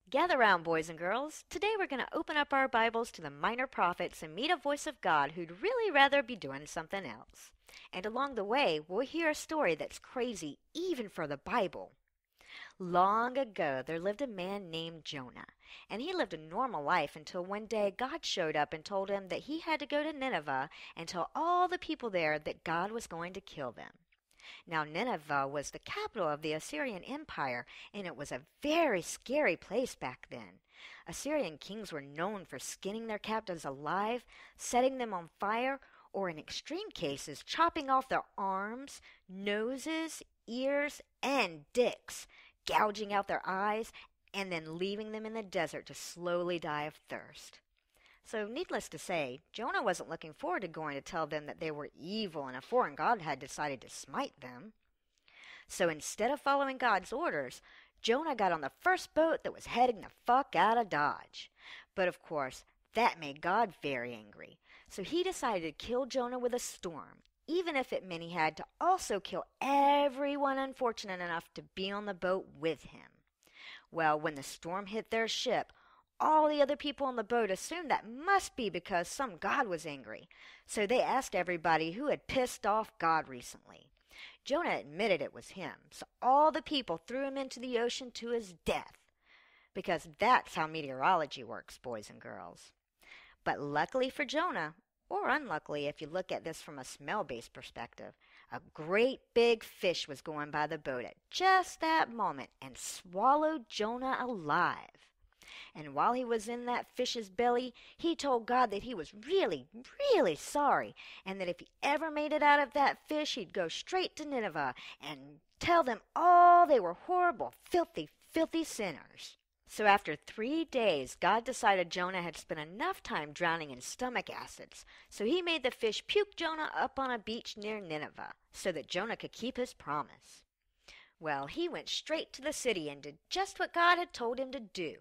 Gather round, boys and girls. Today we're going to open up our Bibles to the Minor Prophets and meet a voice of God who'd really rather be doing something else. And along the way, we'll hear a story that's crazy even for the Bible. Long ago, there lived a man named Jonah, and he lived a normal life until one day God showed up and told him that he had to go to Nineveh and tell all the people there that God was going to kill them. Now, Nineveh was the capital of the Assyrian Empire, and it was a very scary place back then. Assyrian kings were known for skinning their captives alive, setting them on fire, or in extreme cases, chopping off their arms, noses, ears, and dicks, gouging out their eyes, and then leaving them in the desert to slowly die of thirst. So, needless to say, Jonah wasn't looking forward to going to tell them that they were evil and a foreign god had decided to smite them. So instead of following God's orders, Jonah got on the first boat that was heading the fuck out of Dodge. But of course, that made God very angry. So he decided to kill Jonah with a storm, even if it meant he had to also kill everyone unfortunate enough to be on the boat with him. Well, when the storm hit their ship, all the other people on the boat assumed that must be because some god was angry, so they asked everybody who had pissed off God recently. Jonah admitted it was him, so all the people threw him into the ocean to his death, because that's how meteorology works, boys and girls. But luckily for Jonah, or unluckily if you look at this from a smell-based perspective, a great big fish was going by the boat at just that moment and swallowed Jonah alive. And while he was in that fish's belly, he told God that he was really, really sorry, and that if he ever made it out of that fish, he'd go straight to Nineveh and tell them all they were horrible, filthy, filthy sinners. So after 3 days, God decided Jonah had spent enough time drowning in stomach acids, so he made the fish puke Jonah up on a beach near Nineveh, so that Jonah could keep his promise. Well, he went straight to the city and did just what God had told him to do.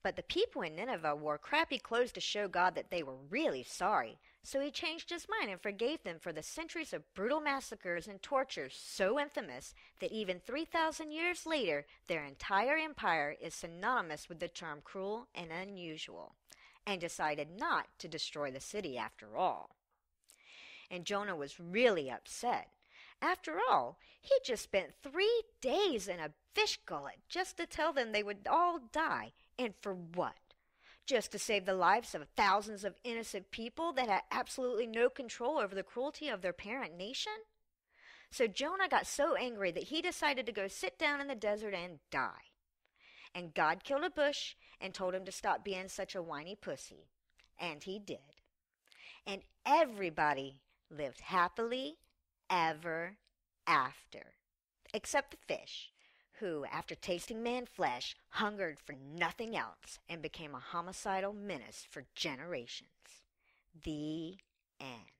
But the people in Nineveh wore crappy clothes to show God that they were really sorry, so he changed his mind and forgave them for the centuries of brutal massacres and tortures so infamous that even 3,000 years later their entire empire is synonymous with the term cruel and unusual, and decided not to destroy the city after all. And Jonah was really upset. After all, he'd just spent 3 days in a fish gullet just to tell them they would all die. And for what? Just to save the lives of thousands of innocent people that had absolutely no control over the cruelty of their parent nation? So Jonah got so angry that he decided to go sit down in the desert and die. And God killed a bush and told him to stop being such a whiny pussy. And he did. And everybody lived happily ever after, except the fish, who, after tasting man flesh, hungered for nothing else and became a homicidal menace for generations. The end.